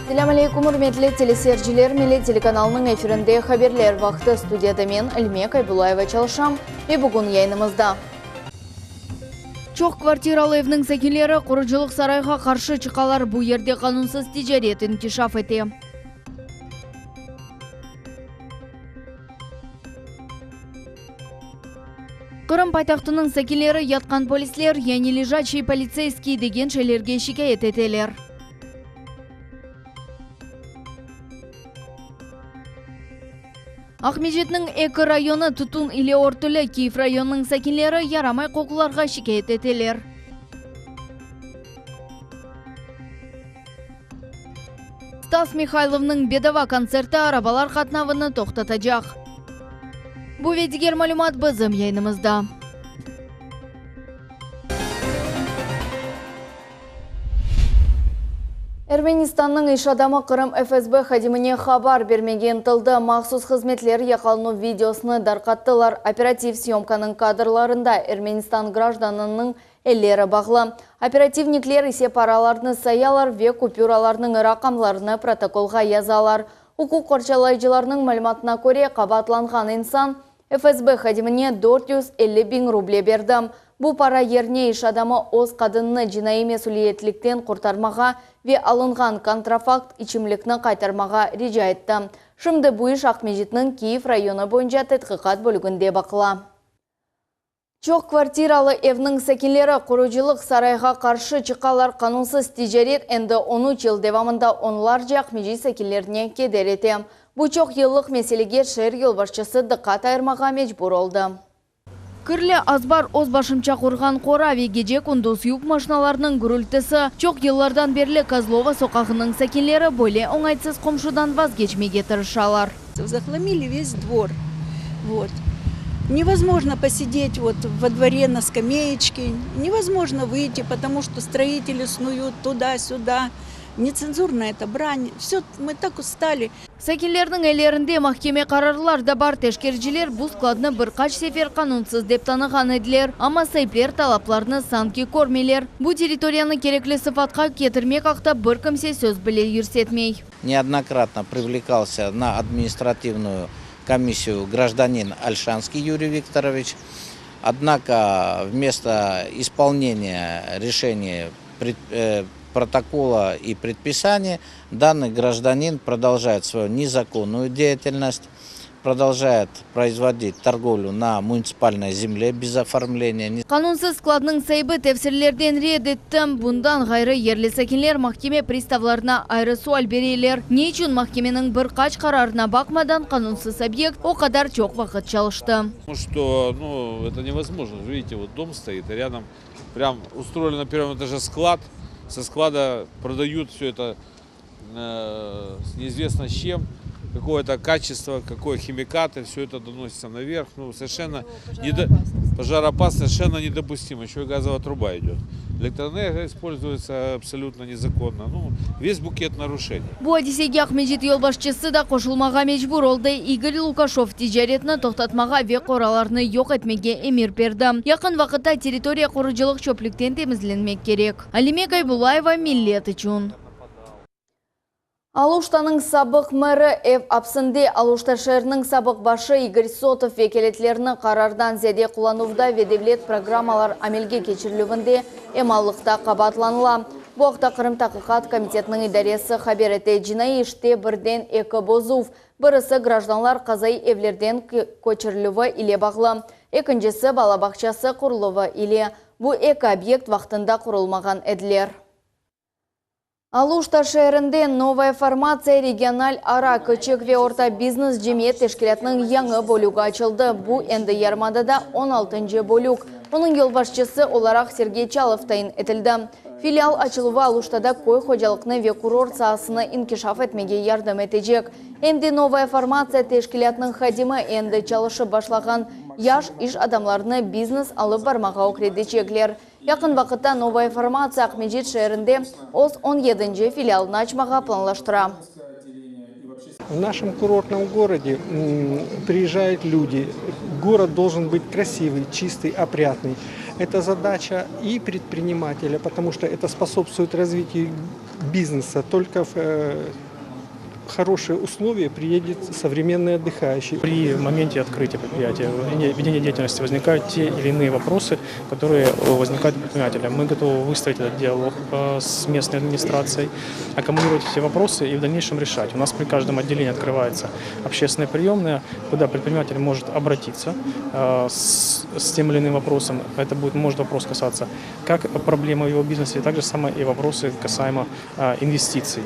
Assalamu alaikum, hurmatli teleseyirciler, Milli Telekanalının efirinde haberler vakti studiyada men Ilmiye Kaybulaeva çalışam ve bugün yayınımızda. Çok kvartiralı evnin sakinleri kuruculuk sarayga karşı çıkalar bu yerde kanunsuz ticaret inkişaf etti. Kırım paytaxtının sakinleri yatkan polisler yani lejачий полицейский деген şeylerge şikayet eteler. Ахмежетнің Экі районы Tutun ile Ortuli Kiyif rayonының sakinleri yaramay kokularga şikayet eteler. Stas Mikhailovның Bedava konserti arabalar katnavını toxtatacak. Bu ve diğer malumat bizim yayınımızda. Ermenistanның iş adamı Kırım FSB xadimine habar bermеген tıldı maxsus hizmetler yaqalını videosunu darqattılar. Operativ syomkanın kadrlarında Ermenistan gражданының elleri bağlı. Operativnikler ise paralarını sayalar ve kupюраларның raqamlarını protokolga yazalar. Hukuk korçalayıcılarının malumatına göre qabatlanğan insan FSB xadimine 450 bin ruble berdi. Bu para yerine iş adamı oz kadınını cinayi mesuliyetlikten kurtarmağa ve alınған kontrafakt içimlikni qaytarmağa rica etti. Şimdi bu iş Ahmejit'nin Kiyif rayonu boyunca tədqiqat bölümünde bakıla. Çok kvartiralı evnin sakinleri kuruculuk sarayga karşı çıkalar kanunsuz ticaret endi 13 yıl devamında onlarca Ahmejit sakinlerine keder etti. Bu çok yıllık meselege şehir yolbaşçısı dikkat ayırmağa mecbur oldu. Kırlı azbar oz başımça kurgan kora ve gece kunduz yük maşinalarının gürültüsü çok yıllardan beri Kazlova sokağının sakinleri böyle oңайсыз komşudan vazgeçmeye tırışalar. Захламили весь двор. Вот. Невозможно посидеть вот во дворе на скамеечке, невозможно выйти, потому что строители снуют туда-сюда. Нецензурная это брань. Все, мы так устали. Sakinlerдің ellerinde mahkeme kararlar da bar. Teşkirciler bu skladını birkaç sefer kanunsuz dep tanıgan ediler. Ama sayıplar talaplarını sanki kormeler. Bu teritoriyаны керекли sıfatқа кетірмек ақта bir kimse söz bile yürsetmey. Неоднократно привлекался на административную комиссию гражданин Альшанский Юрий Викторович. Однако вместо исполнения решения протокола и предписания данный гражданин продолжает свою незаконную деятельность, продолжает производить торговлю на муниципальной земле без оформления. Kanunsuz skladның sayыбы tefsirlerden reddetti. Bundan gayrı yerli sakinler mahkeme pristavlarına ayrı sual bereyler. Ne için mahkemenin birkaç kararına bakmadan kanunsuz объект o kadar çok vakit çalıştı? Что, это невозможно. Видите, вот дом стоит, и рядом прям устроили на первом этаже склад. Со склада продают все это неизвестно с чем, какое-то качество, какое химикаты, все это доносится наверх. Совершенно пожароопасно, совершенно недопустимо. Еще и газовая труба идет. Электроэнергия используется абсолютно незаконно. Весь букет нарушений. Bu hadisеге Ahmejit yolbaşçısı da koşulmağa mecbur oldu. Игорь Лукашов ticaretini toxtatmağa ve qoralarını yok etmege emir berdi. Yakın vakitte teritoriya koruculuk çöplükten temizlenmek gerek. Alime Kaybulaeva, Millet için. Aluştanın sabık meri ev apsındı. Aluşta şehirinin sabık başı Igor Sotov vekeletlerini karardan zede kullanuvda ve devlet programalar amelge geçirilüvünde emallıkta qabatlanıla. Bu haqda Kırım Taqqiqat Komitetinin idaresi haber etti. Jinayi işte birden eki bozuv. Birisi gражданlar qazay evlerden көчірілуі ile bağlı. Ekincisi balabakçası kuruluvu ile bu eki obyekt vaqtında kurulmagan ediler. Aluşta şehrinde Новая формация региональ ара küçük ve orta biznes cemiyet teşkilatının yanı bölüğü açıldı. Bu endi Yarmada'da 16. bölük. Onun yolbaşçısı olarak Sergey Chalov tayin etildi. Filial açılığı Aluşta'da koy hocalıkını ve kurort sahasını inkişaf etmeye yardım edecek. Endi Новая формация teşkilatının xadimi endi çalışıp başlagan yaş iş adamlarını biznes alıp barmağa okredecekler. Yakın vakitte Новая формация Ahmejit şehrinde 17. filialını açmağa planlaştıra. В нашем курортном городе приезжают люди. Город должен быть красивый, чистый, опрятный. Это задача и предпринимателя, потому что это способствует развитию бизнеса, только в хорошие условия приедет современный отдыхающий. При моменте открытия предприятия, ведения деятельности возникают те или иные вопросы, которые возникают у предпринимателя. Мы готовы выстроить этот диалог с местной администрацией, аккумулировать эти вопросы и в дальнейшем решать. У нас при каждом отделении открывается общественная приемная, куда предприниматель может обратиться с тем или иным вопросом. Это может вопрос касаться как проблемы в его бизнесе, так же самое и вопросы касаемо инвестиций.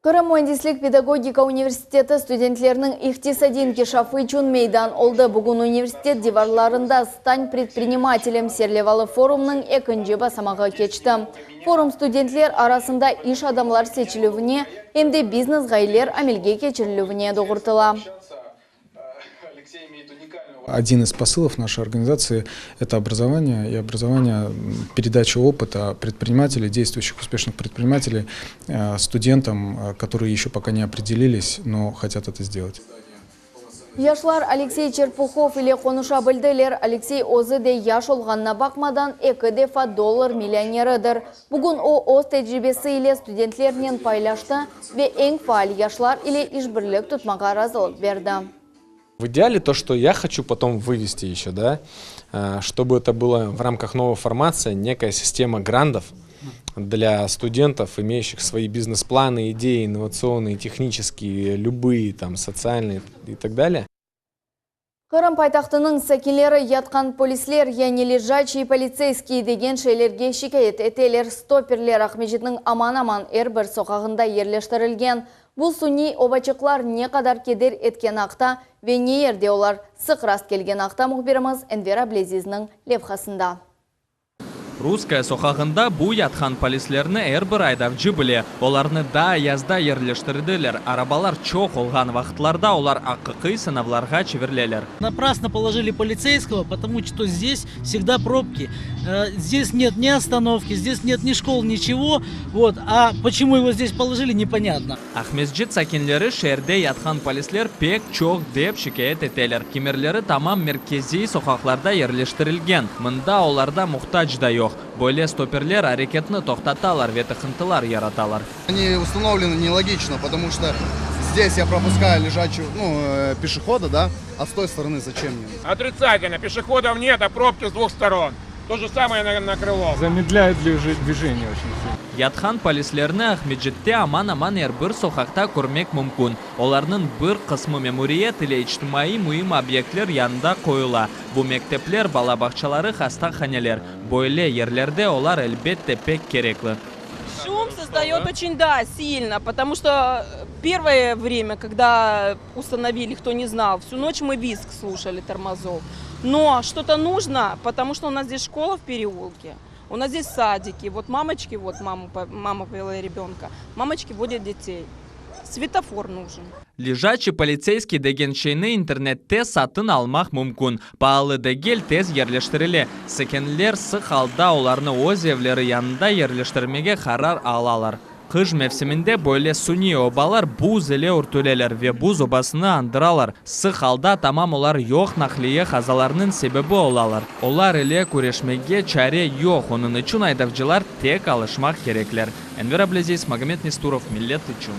Кырым Муандислик педагогика университеті студенттерінің ихтисадин кешафы чун мейдан олды. Бүгін университет диварларында стань предпринимателем серлевалы форумның екінші басамағы кечті. Форум студентлер арасында иш адамлар сечілуіне, емде бизнес ғайлер амелге кечірілуіне доғыртыла. Один из посылов нашей организации – это образование, и образование, передача опыта предпринимателей, действующих успешных предпринимателей, студентам, которые еще пока не определились, но хотят это сделать. Яшлар Алексей Черпухов или Конуша Бельделер Алексей Озыде яш олғанна бақмадан 2 дефа доллар миллионерыдыр. Бүгін о тәжірибесі ile студентлерінен пайлашты ве ең фаал яшлар или ишбірлік тұтмаға разылық берді. В идеале то, что я хочу потом вывести еще, да, чтобы это было в рамках новой формации, некая система грантов для студентов, имеющих свои бизнес-планы, идеи, инновационные, технические, любые, там, социальные и так далее. Кырым пайтақтының сәкелері ятқан полислер, яни лежачий полицейский деген шейлерге шикайет етелер. Стоперлер Ахмежетінің аман-аман әрбір соқағында ерлештірілген. Бұл суни обачықлар не қадар кедер еткен ақта ве не ерде олар сықраст келген ақта мұхбиріміз Энвера Блезизінің лепхасында. Русская соқағында бұ ятқан полислерні әрбір айдақ жібіле. Оларны да язда ерлештірділер. Арабалар чоқ олған вақытларда олар ақықы сынавларға чеверлелер. Напрасно положили полицейского, потому что здесь всегда пробки. Здесь нет ни остановки, здесь нет ни школ, ничего. Вот. А почему его здесь положили, непонятно. Ахмезджет сакинлері шерде ятқан полислер пек чоқ деп шикает етелер. Кемерлері тамам меркези соқақларда ерлештірілген. Мында оларда мұқтаж да жоқ. Более стоперлер әрекетні тоқтаталар, ветіхынтылар яраталар. Они установлены нелогично, потому что здесь я пропускаю лежачего пешехода, да, а с той стороны зачем мне? Отрицательно, пешеходов нет, а пробки с двух сторон. То же самое на крыло. Замедляет движение очень сильно. Ятхан полислерні Ахмеджетте аман-аман әрбір соқақта көрмек мүмкін. Оларның бір қысмы мемориет или иштимаи мұйым объектлер янында қойыла. Бұл мектеплер, балабақчалары, хастаханелер. Бойле ерлерде олар әлбетте пек кереклі. Шум создает очень, да, сильно, потому что первое время, когда установили, кто не знал, всю ночь мы визг слушали тормозов. Но что-то нужно, потому что у нас здесь школа в переулке, у нас здесь садики. Вот мамочки, вот мама повела ребенка, мамочки водят детей. Светофор нужен. Лежачий полицейский деген шейні интернетте сатын алмақ мүмкін. Паалы дегел тез ерлештірілі. Сәкенлер сық алда оларны оз евлері янында ерлештірмеге қарар алалар. Қыш мевсімінде бойле суни обалар буз еле үртөлелер ве буз обасыны андыралар. Сық алда тамам олар йоқ нақлие қазаларының себебі олалар. Олар еле көрешмеге чаре йоқ, оның үшін айдавчылар тек алышмақ кереклер. Энвера Блезис, Магомед Нестуров, Миллет үшін.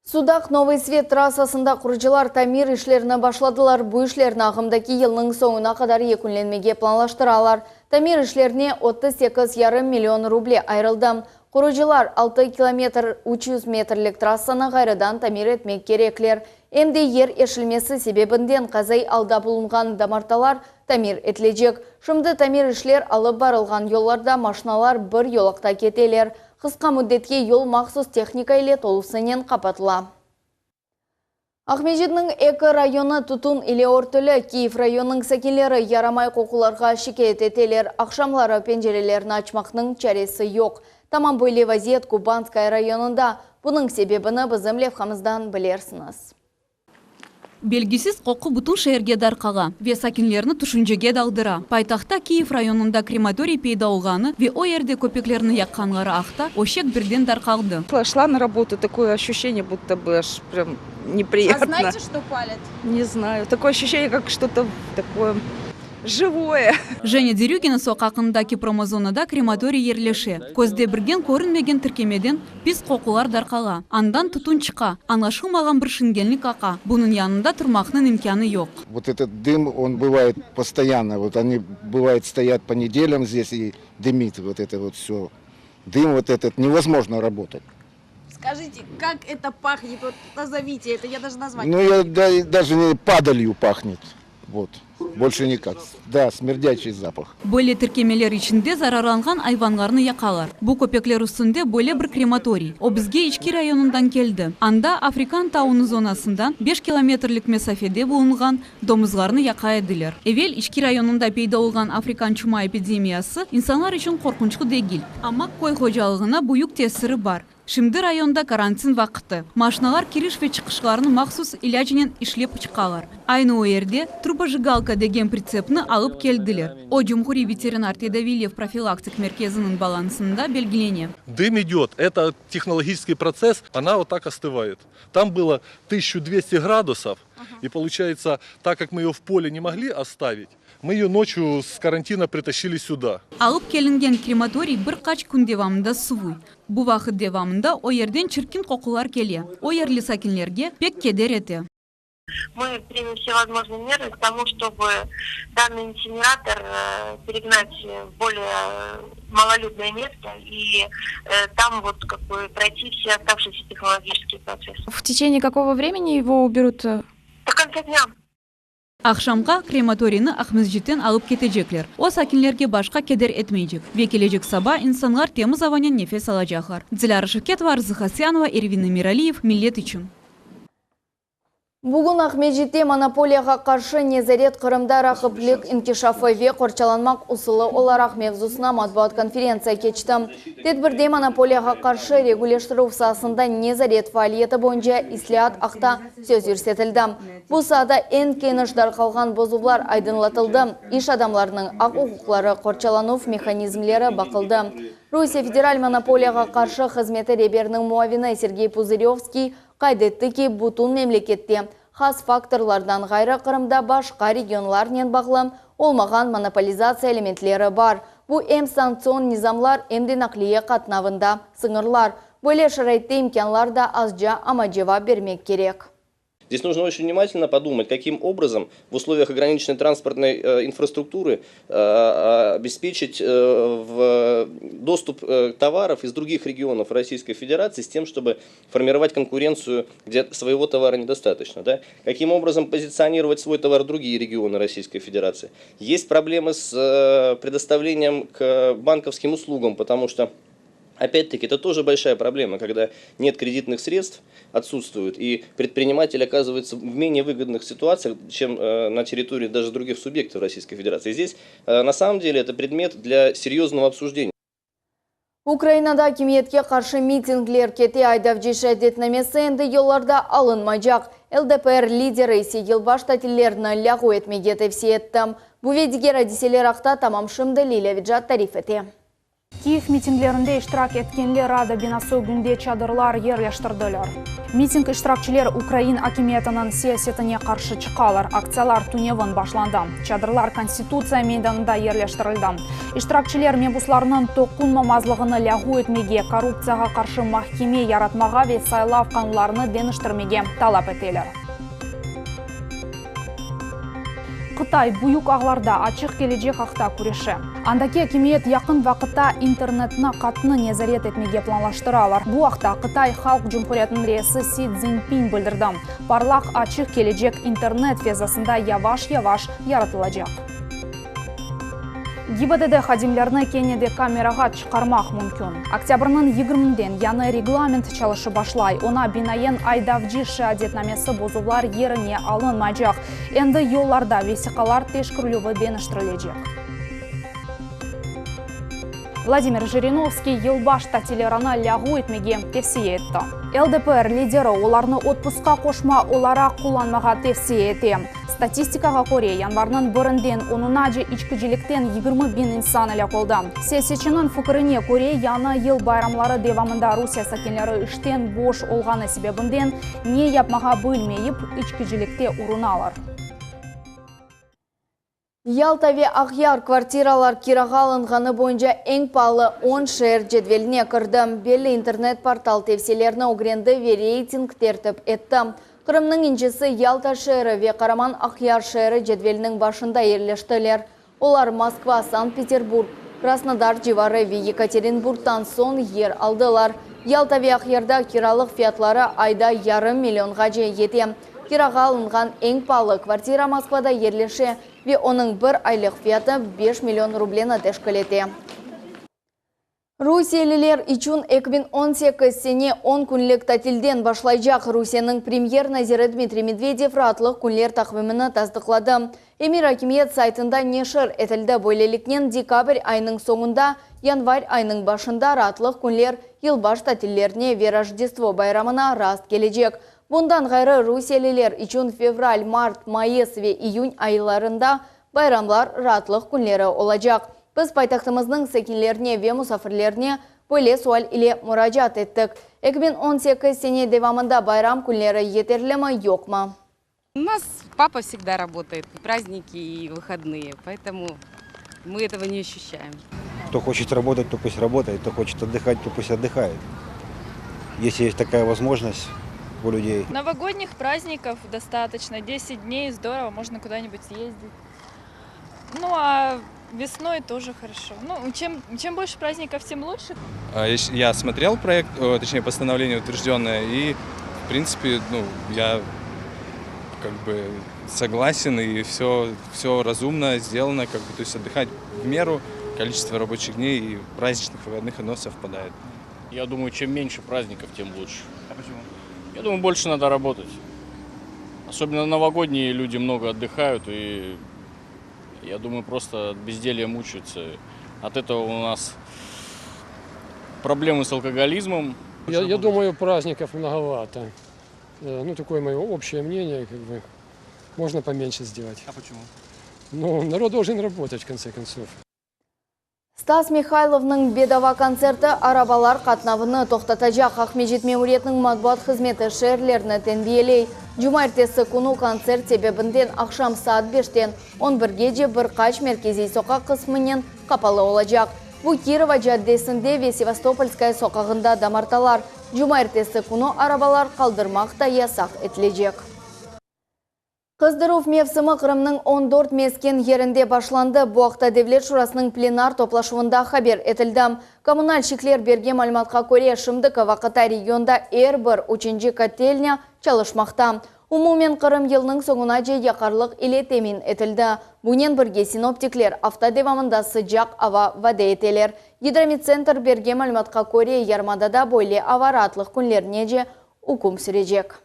Судақ Новый Свет трассасында құржылар тамир ішлеріні башладылар. Бұл ішлеріні ағымдаки елінің соңына қадар екінленмеге планлаштыралар. Тамир ішлеріне 38,5 миллион рубле айрылды. Құржылар 6 километр 300 метрлік трассаны ғайрыдан тамир етмек кереклер. Емде ер ешілмесі себебінден қазай алда бұлынған дамарталар тамир етлежек. Шымды тамир ішлер алып барылған yollarda машиналар бір yolақта кетелер. Қысқа мүддетке yol мақсус техника ile толысынен қапатыла. Ахмежетнің Экі районы тұтун или ортылы Киев районның сәкелері ярамай қоқуларға шикет етелер. Ақшамлары пенжерелерін açмақның чаресі yok. Тамам бойле вазиет Кубанскай районында. Бұның себебіні бізім левхамыздан білерсіңіз. Белгісіз қоқы бұтын шәрге дарқаға, ве сакинлеріні түшінжеге дағдыра. Пайтақта Киев районында крематорий пейда олғаны, ве о ерде көпеклеріні яққанғары ақта, ошек бірден дарқалды. Шла на работу, такое ощущение, будто бы аж прям неприятно. А знаете, что палят? Не знаю. Такое ощущение, как что-то такое живое. Женя Дерюгина соқақындаки промозонада крематорий ерлеше. Көзде бірген көрінмеген тіркемеден пис қоқулар дарқаға. Андан тұтун чықа, аңлашылмаған бір шынгенлік ақа. Бұның янында тұрмақның имканы yok. Вот этот дым, он бывает постоянно. Вот они, бывает, стоят по неделям здесь и дымит вот это вот все. Дым вот этот, невозможно работать. Скажите, как это пахнет? Вот назовите это, я даже назвать. Ну, даже не падалью пахнет. Вот. Больше никак. Да, смердячий запах. Бөле тіркемелер ішінде зарарланған айванларны яқалар. Бұл көпеклер үстінде бөле бір крематорий. О бізге Ички районundan келді. Анда Африкан тауыны зонасындан 5 километрлік месафеде болынған домызларны яқа еділер. Эвел Ички районында пейда olған Африкан чума эпидемиясы инсанлар үшін қорқынчқы дегіл. Ама қой қожалығына бұйық тесірі бар. Шимді районда карантин вақыты. Машиналар кириш ве чықышыларны мақсус илячинен ишлеп чықалар. Айны ойерде трубожигалка деген прицепны алып келділер. О Джумхури ветеринар Тедавильев профилактик мерkezinin балансында белгілене. Дым идет, это технологический процесс, она вот так остывает. Там было 1200 градусов, и получается, так как мы ее в поле не могли оставить, мы ее ночью с карантина притащили сюда. Алып келінген крематорий бір қач күн девамында сувуй. Бұл вақыт девамында о ерден чіркін қоқулар келе. О ерлі сакинлерге пек кедер еті. Мы примем все возможные меры к тому, чтобы данный инсинератор перегнать в более малолюдное место и там вот как бы пройти все оставшиеся технологические процессы. В течение какого времени его уберут? До конца дня. Ақшамға крематорийны Ахмезжеттен алып кетежеклер. О сакинлерге башқа кедер етмейжек. Векележек саба инсанлар теміз аванен нефес алажақар. Диляра Шевкетова, Арзы Хасянова, Эрвин Миралиев, Миллет үшін. Бүгін Ахмеджетте монополияға қаршы Незарет Қырымда рақыплық инкишафы ве қорчаланмақ ұсылы оларақ мевзусына матбуат конференция кечті. Тедбірде монополияға қаршы регулештіру сасында Незарет фаалиеті бойынша ислиат ақта сөз үрсетілді. Бұл сада ең кеніштар қалған бозулар айдынлатылды. Иш адамларының ақ ұқуқлары қорчаланув механизмлері бақылды. Русия федераль монополияға қаршы қызметі реберінің муавины Сергей Пузыревский қайдетті ки бұтын мемлекетте хас факторлардан ғайры Қырымда башқа регионларнен бағлым олмаған монополизация элементлері бар. Бұл әм санкцион низамлар әмді нақлие қатнавында сыңырлар. Бөле шарайтты имканлар да азжа ама жауап бермек керек. Здесь нужно очень внимательно подумать, каким образом в условиях ограниченной транспортной инфраструктуры обеспечить доступ товаров из других регионов Российской Федерации с тем, чтобы формировать конкуренцию, где своего товара недостаточно. Да? Каким образом позиционировать свой товар в другие регионы Российской Федерации. Есть проблемы с предоставлением к банковским услугам, потому что опять-таки, это тоже большая проблема, когда нет кредитных средств, отсутствуют, и предприниматель оказывается в менее выгодных ситуациях, чем на территории даже других субъектов Российской Федерации. Здесь, на самом деле, это предмет для серьезного обсуждения. Украинада кимиетке қаршы митинглер кете айдав жешәдетнамесі енді елларда алынмайжақ. ЛДПР лидері есе елбаш тәтілеріні ләғу етмеге тәвсие етті. Бұведіге радиселер ақта тамамшымды Лилевиджат тариф еті. Киев митинглерінде иштирак еткенлер Рада бинасы күнде чадырлар ерлештірділер. Митинг иштиракчылар Украин акиметінің саясетіне қаршы чықалар. Акциялар түневін башланды. Чадырлар Конституция мейданында ерлештірілді. Иштиракчылар мебусларының тоқынмамазлығыны ләғу етмеге, коррупцияға қаршы махкеме яратмаға ве сайлав қанларыны деніштірмеге талап етелер. Қытай бұйық ағларда ачық кележек ақта күреші. Андаки акимет яқын вақытта интернетна қатыны незарет етмеге планлаштыралар. Бұл ақта Қытай халық жұмхуриятының рейесі Си Цзиньпин білдірді. Барлақ ачық кележек интернет фезасында яваш-яваш яратылacak. ГИБДД хадимлерні кенеде камераға чықармақ мүмкін. Октябрның 20-ден яны регламент чалышы башлай. Она бинайен айдавжи шаадетнамесі бозулар еріне алынмайжақ. Енді yollarda весиқалар тешкірлігі деніштірілежек. Владимир Жириновский елбаш тәтелераны ләғу етмеге тевсие етті. ЛДПР лидері оларны отпусқа қошма олара құланмаға тевсие еті. Статистикаға көре, январның бірінден онына же ичкіжіліктен 20 бин инсан әлі қолды. Сесечінің фүкіріне көре, яны ел байрамлары девамында Русия сакенлері іштен бош олғаны себебінден не япмаға бөлмейіп ичкіжілікте ұрыналар. Ялтаве Ақяр квартиралар кираға алынғаны бойынша ең палы 10 шер жедвеліне кірді. Белі интернет-портал тевселеріні огренді ве рейтинг тертіп етті. Қырымның инчесі Ялта шері ве Қараман Ақяр шері жедвелінің башында ерлештілер. Олар Москва, Санкт-Петербург, Краснодар живары ве Екатеринбургтан сон ер алдылар. Ялтаве Ақярда киралық фиятлары айда ярым миллионға же ете. Кираға алынған ең палы квартира Москвада ерлеше ве оның бір айлық фияты 5 миллион рублені тешкілете. Русиялілер ичун 2018 сене 10 күнлік татилден башлайжақ. Русияның премьер-назирі Дмитрий Медведев ратлық күнлер тақвиміні таздықлады. Эмир Акимиет сайтында нешір етілді бойлелікнен декабрь айының соңында, январь айының башында ратлық күнлер елбаш татиллеріне ве Рождество байрамына раст кележек. Bundan gayrı Rusiyalılar için fevral, mart, mayıs ve iyun aylarında bayramlar rahatlık günleri olacak. Biz paytaxtımızın sekinlerine ve musafirlerine böyle sual ile müracaat ettik. 2018 sene devamında bayram günleri yeterli mi yok mu? У нас папа всегда работает, праздники и выходные, поэтому мы этого не ощущаем. Кто хочет работать, то пусть работает, кто хочет отдыхать, то пусть отдыхает. Если есть такая возможность у людей. Новогодних праздников достаточно, 10 дней, здорово, можно куда-нибудь съездить. Ну а весной тоже хорошо. Ну, чем больше праздников, тем лучше. Я смотрел проект, точнее постановление утвержденное, и в принципе, я как бы согласен, и все разумно сделано, как бы, то есть отдыхать в меру, количество рабочих дней и праздничных выходных оно совпадает. Я думаю, чем меньше праздников, тем лучше. А почему? Я думаю, больше надо работать. Особенно новогодние люди много отдыхают, и я думаю, просто от безделья мучаются. От этого у нас проблемы с алкоголизмом. Я думаю, праздников многовато. Ну, такое мое общее мнение, как бы, можно поменьше сделать. А почему? Ну, народ должен работать, в конце концов. Стас Михайловның бедава концерті арабалар қатнавыны тоқтатажақ. Ахмежит мемуриетінің матбуат қызметі шерлеріні тенбиелей. Жума ертесі күні концерт себебінден ақшам саат 5-тен 11-ге же бір қач меркези соқа қысмынен қапалы олажақ. Бұл Кирова жаддесінде ве Севастопольская соқағында дамарталар. Жума ертесі күні арабалар қалдырмақта ясақ етілежек. Қыздыру мевсімі Қырымның 14 мескен ерінде башланды. Буақта Девлет Шурасының пленар топлашуында хабер етілді. Коммунальщиклер берге мәліметқа көре шымдықы вақыта регионда әрбір ученжі котельня çalışмақта. Умумен Қырым елінің соңына же яқарлық иле темин етілді. Бұнен бірге синоптиклер автодевамында sıcak ава ваде етелер. Гидромедцентр берге мәліметқа көре ярмадада бойле аваратлық күнлеріне же укум сүрежек.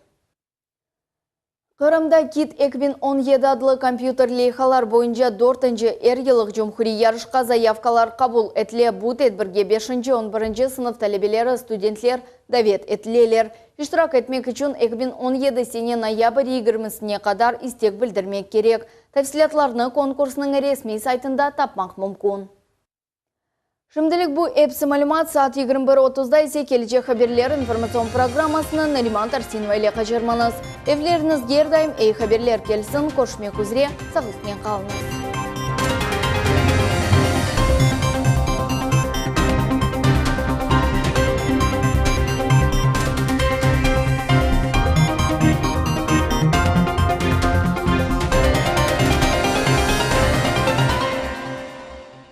Қырымда кит 2017 адлы компьютер лейхалар бойынша 4-нчы эр-йылық жумхури ярышқа заявкалар қабул етле бұд етбірге 5-11 сынып талебелері студентлер давет етлелер. Иштирак етмек үшін 2017 сене ноябрь 20-сіне қадар истек білдірмек керек. Тәфсилатларны конкурсының ресми сайтында тапмақ мүмкін. Шымдылық бұл әпсі мәлімат саат 21:30-да есе келечек хаберлер информацион программасына Нариман Тарсинова еле қажырманыз. Евлеріңіз гердайым әй хаберлер келсін, көшмек үзре, сағылтмен қалыңыз.